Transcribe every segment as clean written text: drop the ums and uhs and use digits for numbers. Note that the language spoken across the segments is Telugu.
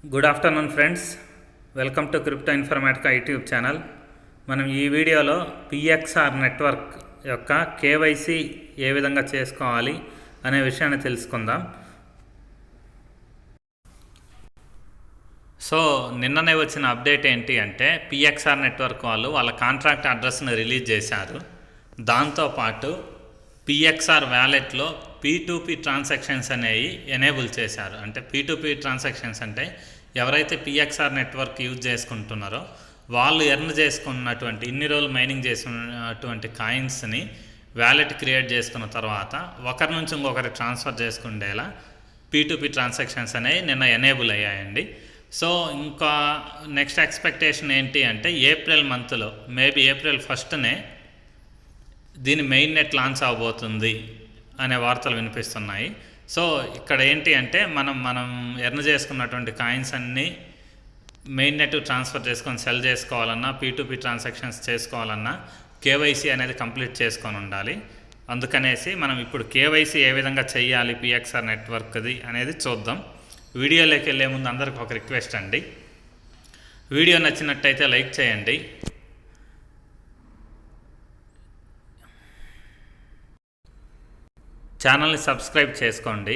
Good afternoon friends, welcome to crypto Informatica YouTube channel. మనం ఈ వీడియోలో పిఎక్స్ఆర్ నెట్వర్క్ యొక్క కేవైసీ ఏ విధంగా చేసుకోవాలి అనే విషయాన్ని తెలుసుకుందాం. సో నిన్ననే వచ్చిన అప్డేట్ ఏంటి అంటే పిఎక్స్ఆర్ నెట్వర్క్ వాళ్ళు వాళ్ళ కాంట్రాక్ట్ అడ్రస్ని రిలీజ్ చేశారు. దాంతోపాటు పిఎక్స్ఆర్ వ్యాలెట్లో P2P ట్రాన్సాక్షన్స్ అనేవి ఎనేబుల్ చేశారు. అంటే P2P ట్రాన్సాక్షన్స్ అంటే ఎవరైతే పిఎక్స్ఆర్ నెట్వర్క్ యూజ్ చేసుకుంటున్నారో వాళ్ళు ఎర్న్ చేసుకున్నటువంటి ఇన్ని రోజులు మైనింగ్ చేసుకున్నటువంటి కాయిన్స్ని వ్యాలెట్ క్రియేట్ చేసుకున్న తర్వాత ఒకరి నుంచి ఇంకొకరికి ట్రాన్స్ఫర్ చేసుకునేలా P2P ట్రాన్సాక్షన్స్ అనేవి నిన్న ఎనేబుల్ అయ్యాయండి. సో ఇంకా నెక్స్ట్ ఎక్స్పెక్టేషన్ ఏంటి అంటే ఏప్రిల్ మంత్లో మేబీ ఏప్రిల్ 1నే దీని మెయిన్ నెట్ లాంచ్ అవబోతుంది అనే వార్తలు వినిపిస్తున్నాయి. సో ఇక్కడ ఏంటి అంటే మనం ఎర్న్ చేసుకున్నటువంటి కాయిన్స్ అన్నీ మెయిన్ నెట్ ట్రాన్స్ఫర్ చేసుకొని సెల్ చేసుకోవాలన్నా P2P ట్రాన్సాక్షన్స్ చేసుకోవాలన్నా కేవైసీ అనేది కంప్లీట్ చేసుకొని ఉండాలి. అందుకనేసి మనం ఇప్పుడు కేవైసీ ఏ విధంగా చేయాలి పిఎక్స్ఆర్ నెట్వర్క్ది అనేది చూద్దాం. వీడియోలోకి వెళ్ళే ముందు అందరికి ఒక రిక్వెస్ట్ అండి, వీడియో నచ్చినట్టయితే లైక్ చేయండి, ఛానల్ని సబ్స్క్రైబ్ చేసుకోండి.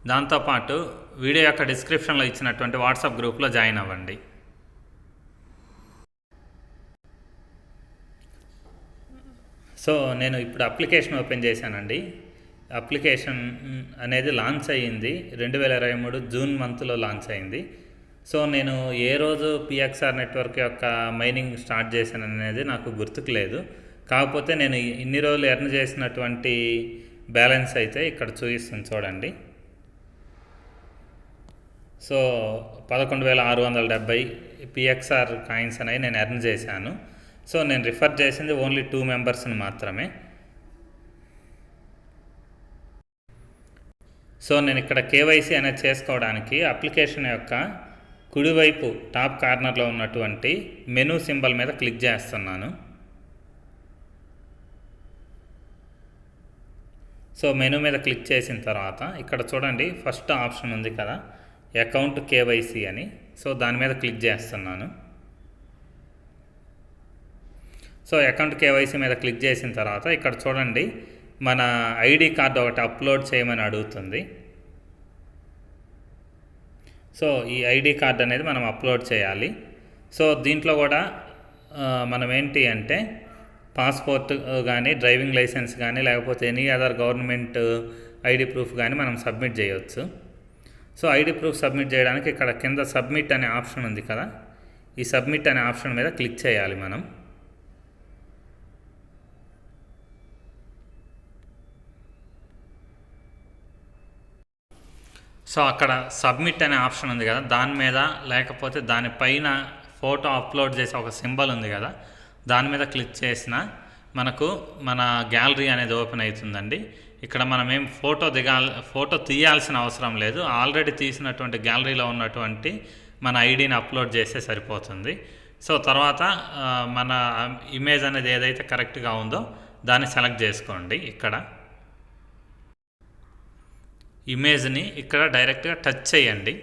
దాంతోపాటు వీడియో యొక్క డిస్క్రిప్షన్లో ఇచ్చినటువంటి వాట్సాప్ గ్రూప్లో జాయిన్ అవ్వండి. సో నేను ఇప్పుడు అప్లికేషన్ ఓపెన్ చేశానండి. అప్లికేషన్ అనేది లాంచ్ అయ్యింది 2023 జూన్ మంత్లో లాంచ్ అయింది. సో నేను ఏ రోజు పిఎక్స్ఆర్ నెట్వర్క్ యొక్క మైనింగ్ స్టార్ట్ చేశాను అనేది నాకు గుర్తుకు లేదు. కాకపోతే నేను ఇన్ని రోజులు ఎర్న్ చేసినటువంటి బ్యాలెన్స్ అయితే ఇక్కడ చూపిస్తుంది చూడండి. సో 11,670 పిఎక్స్ఆర్ కాయిన్స్ అనేవి నేను ఎర్న్ చేశాను. సో నేను రిఫర్ చేసింది ఓన్లీ 2 మెంబర్స్ని మాత్రమే. సో నేను ఇక్కడ కేవైసీ అనేది చేసుకోవడానికి అప్లికేషన్ యొక్క కుడివైపు టాప్ కార్నర్లో ఉన్నటువంటి మెనూ సింబల్ మీద క్లిక్ చేస్తున్నాను. సో మెనూ మీద క్లిక్ చేసిన తర్వాత ఇక్కడ చూడండి ఫస్ట్ ఆప్షన్ ఉంది కదా అకౌంట్ కేవైసీ అని. సో దాని మీద క్లిక్ చేస్తున్నాను. సో అకౌంట్ కేవైసీ మీద క్లిక్ చేసిన తర్వాత ఇక్కడ చూడండి మన ఐడి కార్డు ఒకటి అప్లోడ్ చేయమని అడుగుతుంది. సో ఈ ఐడి కార్డు అనేది మనం అప్లోడ్ చేయాలి. సో దీంట్లో కూడా మనం ఏంటి అంటే పాస్పోర్ట్ కానీ డ్రైవింగ్ లైసెన్స్ కానీ లేకపోతే any other government ID proof కానీ మనం సబ్మిట్ చేయవచ్చు. సో ఐడి ప్రూఫ్ సబ్మిట్ చేయడానికి ఇక్కడ కింద సబ్మిట్ అనే ఆప్షన్ ఉంది కదా, ఈ సబ్మిట్ అనే ఆప్షన్ మీద క్లిక్ చేయాలి మనం. సో అక్కడ సబ్మిట్ అనే ఆప్షన్ ఉంది కదా, దాని మీద లేకపోతే దానిపైన ఫోటో అప్లోడ్ చేసే ఒక సింబల్ ఉంది కదా, దాని మీద క్లిక్ చేసిన మనకు మన గ్యాలరీ అనేది ఓపెన్ అవుతుందండి. ఇక్కడ మనం ఏం ఫోటో తీయాల్సిన అవసరం లేదు. ఆల్రెడీ తీసినటువంటి గ్యాలరీలో ఉన్నటువంటి మన ఐడిని అప్లోడ్ చేస్తే సరిపోతుంది. సో తర్వాత మన ఇమేజ్ అనేది ఏదైతే కరెక్ట్గా ఉందో దాన్ని సెలెక్ట్ చేసుకోండి. ఇక్కడ ఇమేజ్ని ఇక్కడ డైరెక్ట్గా టచ్ చేయండి.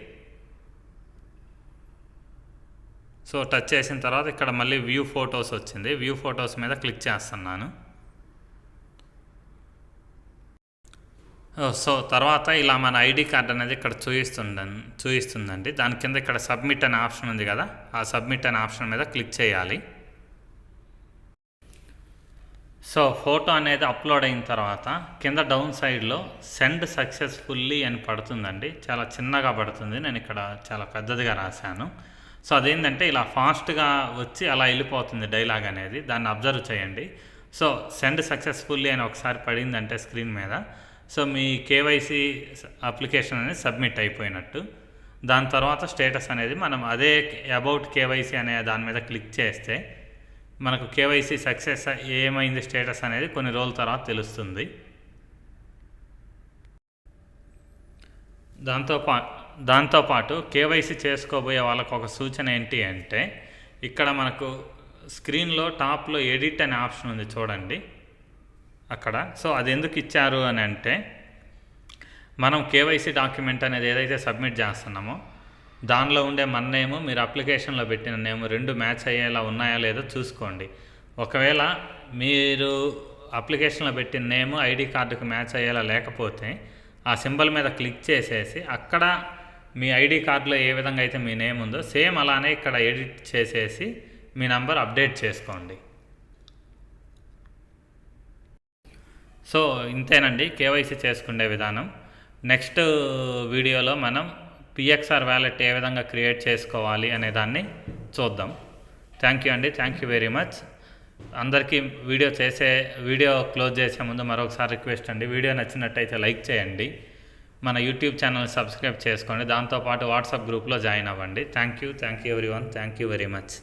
సో టచ్ చేసిన తర్వాత ఇక్కడ మళ్ళీ వ్యూ ఫొటోస్ వచ్చింది. వ్యూ ఫొటోస్ మీద క్లిక్ చేస్తున్నాను. సో తర్వాత ఇలా మన ఐడి కార్డ్ అనేది ఇక్కడ చూపిస్తుందండి. దాని కింద ఇక్కడ సబ్మిట్ అనే ఆప్షన్ ఉంది కదా, ఆ సబ్మిట్ అనే ఆప్షన్ మీద క్లిక్ చేయాలి. సో ఫోటో అనేది అప్లోడ్ అయిన తర్వాత కింద డౌన్ సైడ్లో సెండ్ సక్సెస్ఫుల్లీ అని పడుతుందండి. చాలా చిన్నగా పడుతుంది, నేను ఇక్కడ చాలా పెద్దదిగా రాశాను. సో అదేంటంటే ఇలా ఫాస్ట్గా వచ్చి అలా వెళ్ళిపోతుంది డైలాగ్ అనేది, దాన్ని అబ్జర్వ్ చేయండి. సో సెండ్ సక్సెస్ఫుల్లీ అని ఒకసారి పడిందంటే స్క్రీన్ మీద, సో మీ కేవైసీ అప్లికేషన్ అనేది సబ్మిట్ అయిపోయినట్టు. దాని తర్వాత స్టేటస్ అనేది మనం అదే అబౌట్ కేవైసీ అనే దాని మీద క్లిక్ చేస్తే మనకు కేవైసీ సక్సెస్ ఏమైంది స్టేటస్ అనేది కొన్ని రోజుల తర్వాత తెలుస్తుంది. దాంతోపాటు కేవైసీ చేసుకోబోయే వాళ్ళకు ఒక సూచన ఏంటి అంటే ఇక్కడ మనకు స్క్రీన్లో టాప్లో ఎడిట్ అనే ఆప్షన్ ఉంది చూడండి అక్కడ. సో అది ఎందుకు ఇచ్చారు అని అంటే మనం కేవైసీ డాక్యుమెంట్ అనేది ఏదైతే సబ్మిట్ చేస్తున్నామో దానిలో ఉండే మన నేము మీరు అప్లికేషన్లో పెట్టిన నేము రెండు మ్యాచ్ అయ్యేలా ఉన్నాయా లేదో చూసుకోండి. ఒకవేళ మీరు అప్లికేషన్లో పెట్టిన నేము ఐడి కార్డుకు మ్యాచ్ అయ్యేలా లేకపోతే ఆ సింబల్ మీద క్లిక్ చేసేసి అక్కడ మీ ఐడి కార్డులో ఏ విధంగా అయితే మీ నేమ్ ఉందో సేమ్ అలానే ఇక్కడ ఎడిట్ చేసేసి మీ నంబర్ అప్డేట్ చేసుకోండి. సో ఇంతేనండి కేవైసీ చేసుకునే విధానం. నెక్స్ట్ వీడియోలో మనం పిఎక్స్ఆర్ వ్యాలెట్ ఏ విధంగా క్రియేట్ చేసుకోవాలి అనే దాన్ని చూద్దాం. థ్యాంక్ యూ అండి, థ్యాంక్ యూ వెరీ మచ్. అందరికీ వీడియో క్లోజ్ చేసే ముందు మరొకసారి రిక్వెస్ట్ అండి, వీడియో నచ్చినట్టయితే లైక్ చేయండి, మన యూట్యూబ్ ఛానల్ సబ్స్క్రైబ్ చేసుకోండి, దాంతోపాటు వాట్సాప్ గ్రూప్లో జాయిన్ అవ్వండి. Thank you everyone, thank you very much.